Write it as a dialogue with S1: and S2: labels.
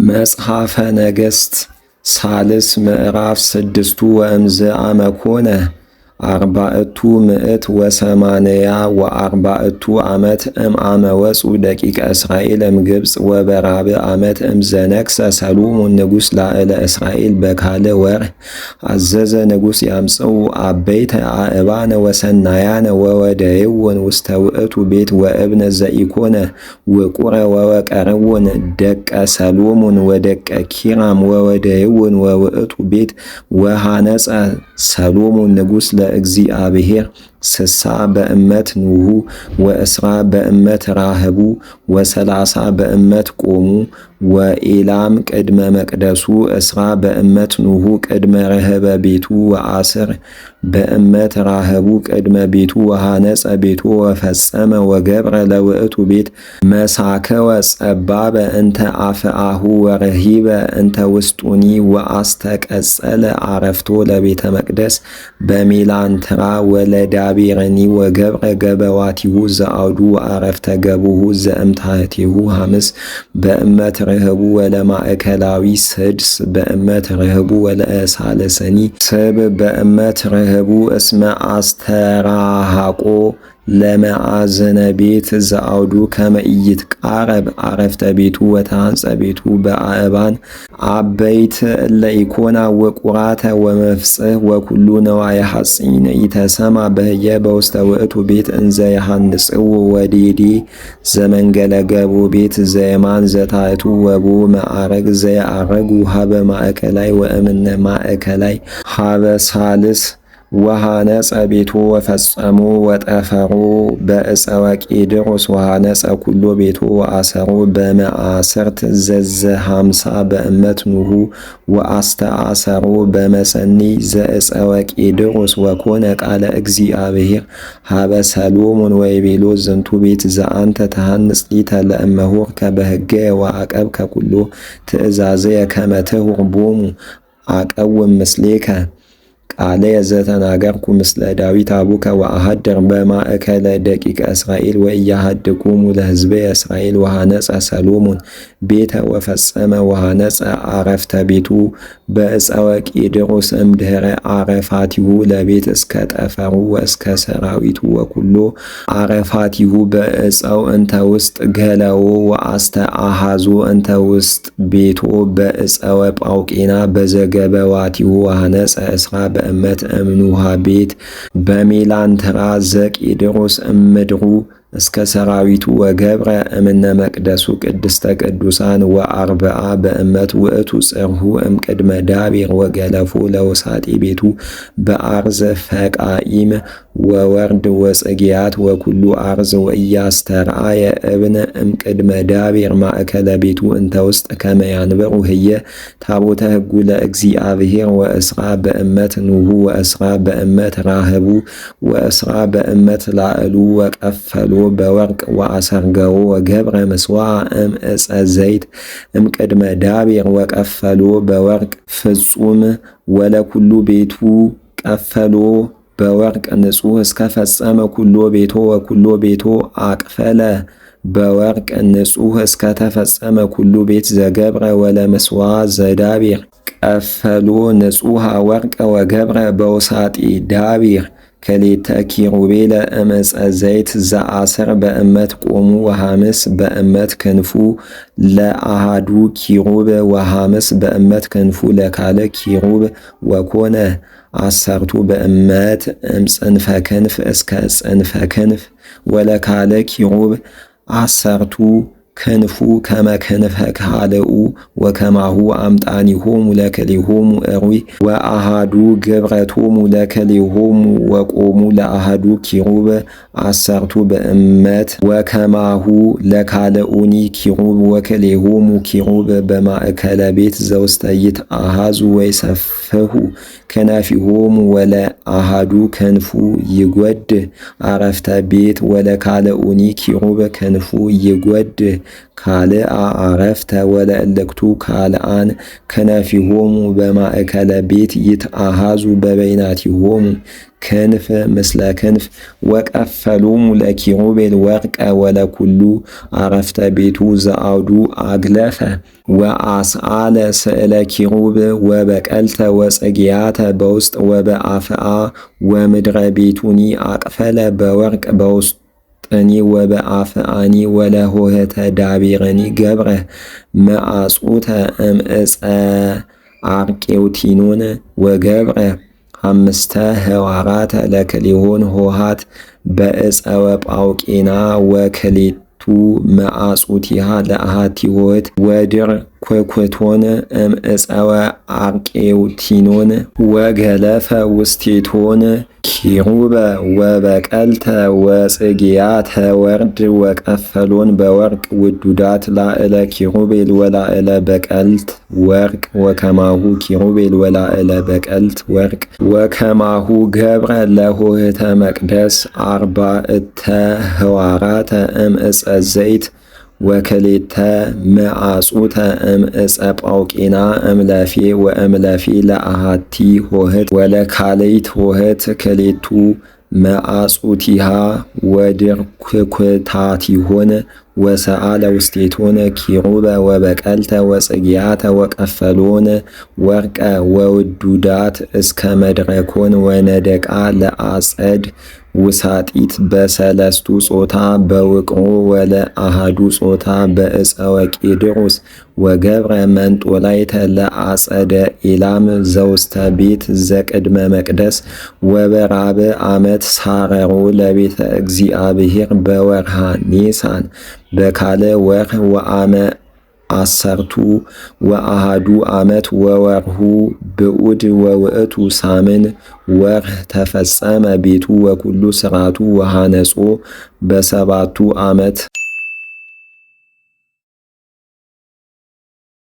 S1: መጽሐፈ ነገሥት ሳልስ ምዕራፍ 6 ወእምዝ አመኮነ 480 ዓመት እምአመ ወፁ ደቂቀ እስራኤል እምግብፅ ወበራብ ዓመት እምዘነግሠ ሰሎሞን ንጉሥ ላዕለ እስራኤል በካለ ወርኅ አዘዘ ንጉሥ ያምጽኡ አበይተ አእባነ ወሰናያነ ወወደይዎን ውስተ ውእቱ ቤት ወእብነ ዘኢኮነ ውቁረ ወወቀርዎን ደቀ ሰሎሞን ወደቀ ኪራም ወወደይዎን ወውእቱ ቤት ወሃነጸ ሰሎሞን ንጉሥ ለእግዚአብሔር ስሳ በእመት ኑሁ ወእስራ በእመት ራህቡ ወሰላሳ በእመት ቆሙ ወኤላም ቅድመ መቅደሱ እስራ በእመት ኑሁ ቅድመ ረህበ ቤቱ ወአስር በእመት ራህቡ ቅድመ ቤቱ ወሃነጸ ቤቱ ወፈጸመ ወገብረ ለውእቱ ቤት መሳከወ ጸባበ እንተ አፍአሁ ወረሂበ እንተ ውስጡኒ ወአስተቀጸለ አረፍቶ ለቤተ መቅደስ በሜላንትራ ወለዳቤረኒ ወገብረ ገበዋቲሁ ዘአውዱ አረፍተ ገቡሁ ዘእምታህቲሁ ሐምስ በእመት ርህቡ ወለማእከላዊ ስድስ በእመት ርህቡ ወለእሳለሰኒ ስብ በእመት ርህቡ እስመ አስተራሃቆ ለመአዘነ ቤት ዘአውዱ ከመ ኢይትቃረብ አረፍተ ቤቱ ወተሃንጸ ቤቱ በአእባን አበይት እለ ኢኮና ወቁራተ ወመፍጽሕ ወኩሉ ነዋየ ሐጺን ኢተሰማ በህየ በውስተ ውእቱ ቤት እንዘ የሐንጽዎ ወዴዴ ዘመንገለ ገቦ ቤት ዘየማን ዘታሕቱ ወቦ መዓረግ ዘየዐረጉ ሀበ ማእከላይ ወእምነ ማእከላይ ሀበ ሳልስ ወሃነጸ ቤቶ ወፈጸሞ ወጠፈሮ በዕፀ ወቄድሮስ ወሃነጸ ኩሎ ቤቶ ወአሰሮ በመዓሰርት ዘዘ 50 በእመት ኑሁ ወአስተአሰሮ በመሰኒ ዘዕፀ ወቄድሮስ ወኮነ ቃለ እግዚአብሔር ሀበ ሰሎሞን ወይቤሎ ዝንቱ ቤት ዘአንተ ተሃንጽ ሊተ ለእመሆርከ በሕገ ወአቀብከ ኩሎ ትእዛዘየ ከመ ትሁር ቦሙ አቀውም ምስሌከ ቃለ የዘተናገርኩ ምስለ ዳዊት አቡከ ወአሃድር በማእከለ ደቂቀ እስራኤል ወኢያሃድኩሙ ለሕዝበ እስራኤል ወሃነጸ ሰሎሞን ቤተ ወፈጸመ ወሃነጸ አረፍተ ቤቱ በዕፀ ወቄድሮስ እምድኅረ አረፋቲሁ ለቤት እስከ ጠፈሩ ወእስከ ሰራዊቱ ወኩሎ አረፋቲሁ በዕፀው እንተ ውስጥ ገለዎ ወአስተአሃዞ እንተ ውስጥ ቤቶ በዕፀ ወጳውቄና በዘገበዋቲሁ ወሃነጸ እስራ በእመት እምኑሃ ቤት በሜላንትራ ዘቄድሮስ እምድሩ እስከ ሰራዊቱ ወገብረ እምነ መቅደሱ ቅድስተ ቅዱሳን ወአርብዓ በእመት ውእቱ ጽርሁ እምቅድመ ዳቤር ወገለፎ ለውሳጤ ቤቱ በአርዘ ፈቃኢም ወወርድ ወጽጌያት ወኩሉ አርዝ ወኢያስተርአየ እብነ እምቅድመ ዳቤር ማእከለ ቤቱ እንተ ውስጥ ከመ ያንብሩ ህየ ታቦተ ሕጉ ለእግዚአብሔር ወእስራ በእመት ኑሁ ወእስራ በእመት ራህቡ ወእስራ በእመት ላዕሉ ወቀፈሎ በወርቅ ወአሰርገዎ ወገብረ ምስዋዕ እምዕፀ ዘይት እምቅድመ ዳቤር ወቀፈሎ በወርቅ ፍጹም ወለኩሉ ቤቱ ቀፈሎ በወርቅ ንጹሕ እስከ ፈጸመ ኩሎ ቤቶ ወኩሎ ቤቶ አቅፈለ በወርቅ ንጹሕ እስከ ተፈጸመ ኩሉ ቤት ዘገብረ ወለምስዋዕ ዘዳቤር ቀፈሎ ንጹሐ ወርቀ ወገብረ በውሳጢ ዳቤር ከሌተ ኪሩቤለ እምዕፀ ዘይት ዘአስር በእመት ቆሙ ወሐምስ በእመት ክንፉ ለአሃዱ ኪሩብ ወሐምስ በእመት ክንፉ ለካለ ኪሩብ ወኮነ አሰርቱ በእመት እምጽንፈ ክንፍ እስከ ጽንፈ ክንፍ ወለካለ ኪሩብ አሰርቱ ክንፉ ከመ ክንፈ ካልኡ ወከማሁ አምጣኒሆሙ ለክልኤሆሙ እሩይ ወአሃዱ ግብረቶሙ ለክልኤሆሙ ወቆሙ ለአሃዱ ኪሩብ አሰርቱ በእመት ወከማሁ ለካልኡኒ ኪሩብ ወክልኤሆሙ ኪሩብ በማእከለ ቤት ዘውስተ ይትአሃዙ ወይሰፍሑ ከናፊሆሙ ወለአሃዱ ክንፉ ይጐድ አረፍተ ቤት ወለካልኡኒ ኪሩብ ክንፉ ይጐድ ካልአ አረፍተ ወለእልክቱ ካልአን ከናፊሆሙ በማእከለ ቤት ይትአሃዙ በበይናቲሆሙ ክንፍ ምስለ ክንፍ ወቀፈሎሙ ለኪሩቤል ወርቀ ወለኩሉ አረፍተ ቤቱ ዘአውዱ አግለፈ ወአስአለ ስእለ ኪሩብ ወበቀልተ ወጽጌያተ በውስጥ ወበአፍአ ወምድረ ቤቱኒ አቅፈለ በወርቅ በውስጥኒ ወበአፍአኒ ወለሆህተ ዳቢረኒ ገብረ መአጹተ እምዕፀ አርቄውቲኖን ወገብረ አምስተ ህዋራተ ለክሊሆን ሆሃት በዕፀ ወጳውቄና ወክሌቱ መአጹቲሃ ለአሃቲ ሆህት ወድር ኮኮቶን እምዕፀወ አርቄውቲኖን ወገለፈ ውስቴቶን ኪሩበ ወበቀልተ ወጽጌያተ ወርድ ወቀፈሎን በወርቅ ውዱዳት ላዕለ ኪሩቤል ወላዕለ በቀልት ወርቅ ወከማሁ ኪሩቤል ወላዕለ በቀልት ወርቅ ወከማሁ ገብረ ለሆህተ መቅደስ አርባዕተ ህዋራተ እምዕፀ ዘይት ወከሌተ መአጹተ እምዕፀ ጳውቄና እምለፌ ወእምለፌ ለአሃቲ ሆህት ወለካለይት ሆህት ክሌቱ መአጹቲሃ ወድርኩኩታቲሆን ወሰአለ ውስቴቶን ኪሩበ ወበቀልተ ወጽጌያተ ወቀፈሎን ወርቀ ወውዱዳት እስከ መድረኮን ወነደቃ ለአጸድ ውሳጢት በሰለስቱ ጾታ በውቅሮ ወለ አሃዱ ጾታ በዕፀ ወቄድሮስ ወገብረ መንጦላይተ ለአጸደ ኢላም ዘውስተ ቤት ዘቅድመ መቅደስ ወበራብ ዓመት ሳረሮ ለቤተ እግዚአብሔር በወርሃ ኒሳን በካለ ወርህ ወአመ አሰርቱ ወአሃዱ ዓመት ወወርሁ ብዑድ ወውእቱ ሳምን ወርህ ተፈጸመ ቤቱ ወኩሉ ስራቱ ወሃነጾ በሰባቱ ዓመት